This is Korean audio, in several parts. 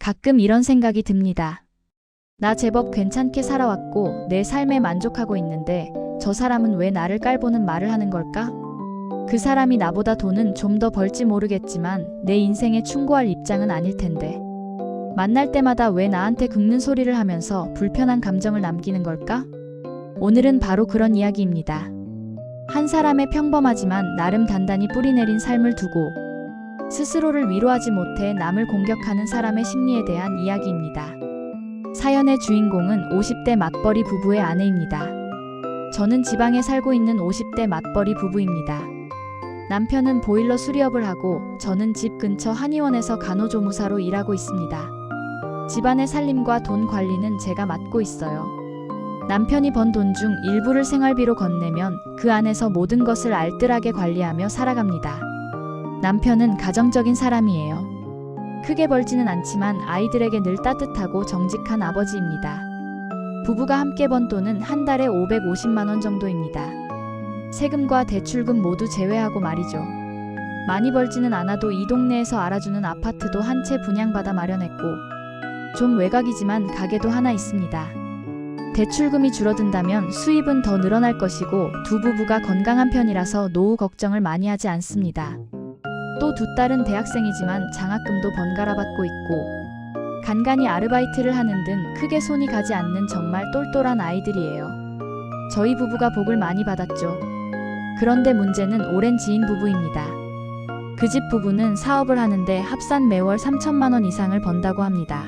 가끔 이런 생각이 듭니다. 나 제법 괜찮게 살아왔고 내 삶에 만족하고 있는데 저 사람은 왜 나를 깔보는 말을 하는 걸까? 그 사람이 나보다 돈은 좀 더 벌지 모르겠지만 내 인생에 충고할 입장은 아닐 텐데. 만날 때마다 왜 나한테 긁는 소리를 하면서 불편한 감정을 남기는 걸까? 오늘은 바로 그런 이야기입니다. 한 사람의 평범하지만 나름 단단히 뿌리내린 삶을 두고 스스로를 위로하지 못해 남을 공격하는 사람의 심리에 대한 이야기입니다. 사연의 주인공은 50대 맞벌이 부부의 아내입니다. 저는 지방에 살고 있는 50대 맞벌이 부부입니다. 남편은 보일러 수리업을 하고 저는 집 근처 한의원에서 간호조무사로 일하고 있습니다. 집안의 살림과 돈 관리는 제가 맡고 있어요. 남편이 번 돈 중 일부를 생활비로 건네면 그 안에서 모든 것을 알뜰하게 관리하며 살아갑니다. 남편은 가정적인 사람이에요. 크게 벌지는 않지만 아이들에게 늘 따뜻하고 정직한 아버지입니다. 부부가 함께 번 돈은 한 달에 550만 원 정도입니다. 세금과 대출금 모두 제외하고 말이죠. 많이 벌지는 않아도 이 동네에서 알아주는 아파트도 한 채 분양받아 마련했고 좀 외곽이지만 가게도 하나 있습니다. 대출금이 줄어든다면 수입은 더 늘어날 것이고 두 부부가 건강한 편이라서 노후 걱정을 많이 하지 않습니다. 또 두 딸은 대학생이지만 장학금도 번갈아 받고 있고 간간히 아르바이트를 하는 등 크게 손이 가지 않는 정말 똘똘한 아이들이에요. 저희 부부가 복을 많이 받았죠. 그런데 문제는 오랜 지인 부부입니다. 그 집 부부는 사업을 하는데 합산 매월 3천만 원 이상을 번다고 합니다.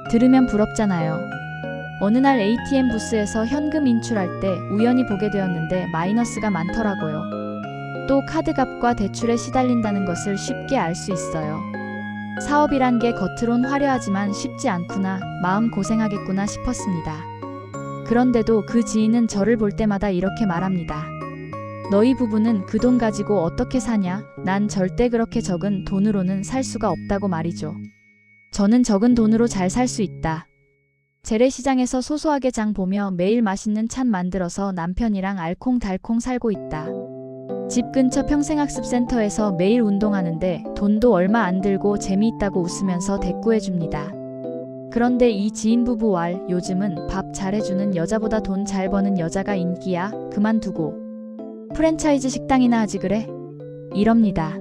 들으면 부럽잖아요. 어느 날 ATM 부스에서 현금 인출할 때 우연히 보게 되었는데 마이너스가 많더라고요. 또 카드값과 대출에 시달린다는 것을 쉽게 알 수 있어요. 사업이란 게 겉으론 화려하지만 쉽지 않구나, 마음 고생하겠구나 싶었습니다. 그런데도 그 지인은 저를 볼 때마다 이렇게 말합니다. 너희 부부는 그 돈 가지고 어떻게 사냐? 난 절대 그렇게 적은 돈으로는 살 수가 없다고 말이죠. 저는 적은 돈으로 잘 살 수 있다. 재래시장에서 소소하게 장 보며 매일 맛있는 찬 만들어서 남편이랑 알콩달콩 살고 있다. 집 근처 평생학습센터에서 매일 운동하는데 돈도 얼마 안 들고 재미있다고 웃으면서 대꾸해줍니다. 그런데 이 지인 부부 왈, 요즘은 밥 잘해주는 여자보다 돈 잘 버는 여자가 인기야. 그만두고 프랜차이즈 식당이나 하지 그래? 이럽니다.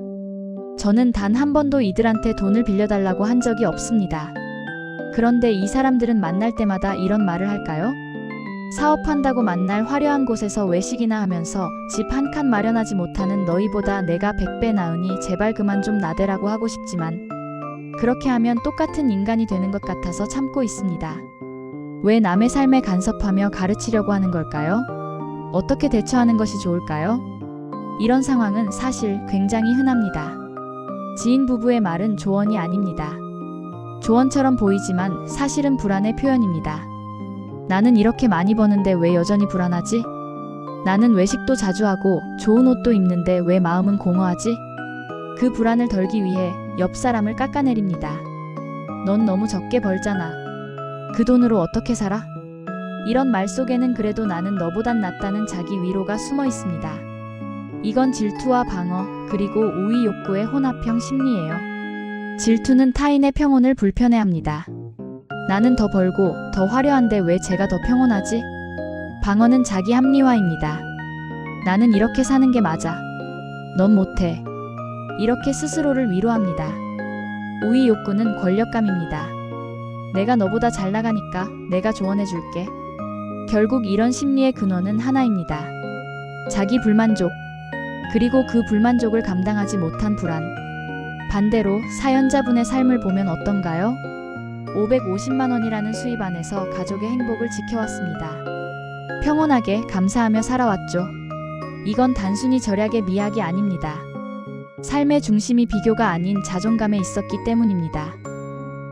저는 단 한 번도 이들한테 돈을 빌려달라고 한 적이 없습니다. 그런데 이 사람들은 만날 때마다 이런 말을 할까요? 사업한다고 만날 화려한 곳에서 외식이나 하면서 집 한 칸 마련하지 못하는 너희보다 내가 100배 나으니 제발 그만 좀 나대라고 하고 싶지만 그렇게 하면 똑같은 인간이 되는 것 같아서 참고 있습니다. 왜 남의 삶에 간섭하며 가르치려고 하는 걸까요? 어떻게 대처하는 것이 좋을까요? 이런 상황은 사실 굉장히 흔합니다. 지인 부부의 말은 조언이 아닙니다. 조언처럼 보이지만 사실은 불안의 표현입니다. 나는 이렇게 많이 버는데 왜 여전히 불안하지? 나는 외식도 자주 하고 좋은 옷도 입는데 왜 마음은 공허하지? 그 불안을 덜기 위해 옆 사람을 깎아내립니다. 넌 너무 적게 벌잖아. 그 돈으로 어떻게 살아? 이런 말 속에는 그래도 나는 너보단 낫다는 자기 위로가 숨어 있습니다. 이건 질투와 방어, 그리고 우위 욕구의 혼합형 심리예요. 질투는 타인의 평온을 불편해합니다. 나는 더 벌고 더 화려한데 왜 제가 더 평온하지? 방어는 자기 합리화입니다. 나는 이렇게 사는 게 맞아. 넌 못해. 이렇게 스스로를 위로합니다. 우위 욕구는 권력감입니다. 내가 너보다 잘 나가니까 내가 조언해줄게. 결국 이런 심리의 근원은 하나입니다. 자기 불만족, 그리고 그 불만족을 감당하지 못한 불안. 반대로 사연자분의 삶을 보면 어떤가요? 550만 원이라는 수입 안에서 가족의 행복을 지켜왔습니다. 평온하게 감사하며 살아왔죠. 이건 단순히 절약의 미학이 아닙니다. 삶의 중심이 비교가 아닌 자존감에 있었기 때문입니다.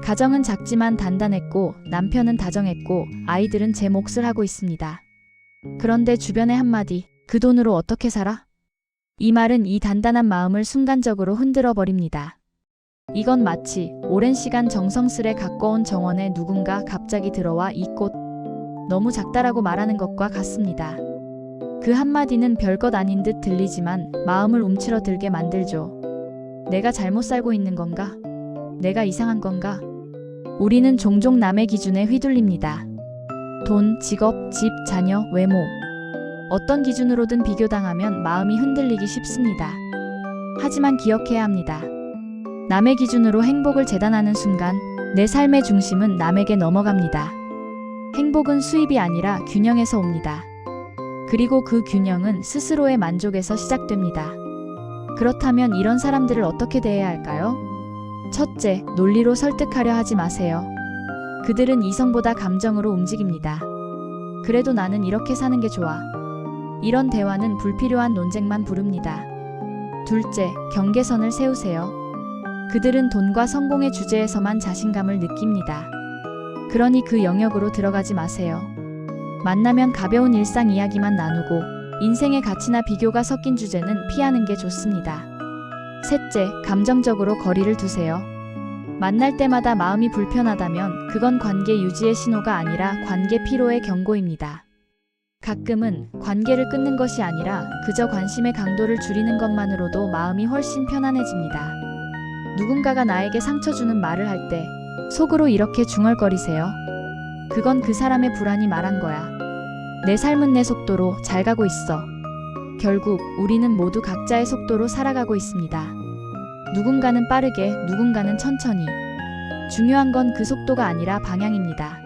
가정은 작지만 단단했고 남편은 다정했고 아이들은 제 몫을 하고 있습니다. 그런데 주변의 한마디, 그 돈으로 어떻게 살아? 이 말은 이 단단한 마음을 순간적으로 흔들어 버립니다. 이건 마치 오랜 시간 정성스레 가꿔온 정원에 누군가 갑자기 들어와 이 꽃 너무 작다라고 말하는 것과 같습니다. 그 한마디는 별것 아닌 듯 들리지만 마음을 움츠러들게 만들죠. 내가 잘못 살고 있는 건가? 내가 이상한 건가? 우리는 종종 남의 기준에 휘둘립니다. 돈, 직업, 집, 자녀, 외모. 어떤 기준으로든 비교당하면 마음이 흔들리기 쉽습니다. 하지만 기억해야 합니다. 남의 기준으로 행복을 재단하는 순간 내 삶의 중심은 남에게 넘어갑니다. 행복은 수입이 아니라 균형에서 옵니다. 그리고 그 균형은 스스로의 만족에서 시작됩니다. 그렇다면 이런 사람들을 어떻게 대해야 할까요? 첫째, 논리로 설득하려 하지 마세요. 그들은 이성보다 감정으로 움직입니다. 그래도 나는 이렇게 사는 게 좋아. 이런 대화는 불필요한 논쟁만 부릅니다. 둘째, 경계선을 세우세요. 그들은 돈과 성공의 주제에서만 자신감을 느낍니다. 그러니 그 영역으로 들어가지 마세요. 만나면 가벼운 일상 이야기만 나누고 인생의 가치나 비교가 섞인 주제는 피하는 게 좋습니다. 셋째, 감정적으로 거리를 두세요. 만날 때마다 마음이 불편하다면 그건 관계 유지의 신호가 아니라 관계 피로의 경고입니다. 가끔은 관계를 끊는 것이 아니라 그저 관심의 강도를 줄이는 것만으로도 마음이 훨씬 편안해집니다. 누군가가 나에게 상처 주는 말을 할 때 속으로 이렇게 중얼거리세요. 그건 그 사람의 불안이 말한 거야. 내 삶은 내 속도로 잘 가고 있어. 결국 우리는 모두 각자의 속도로 살아가고 있습니다. 누군가는 빠르게, 누군가는 천천히. 중요한 건 그 속도가 아니라 방향입니다.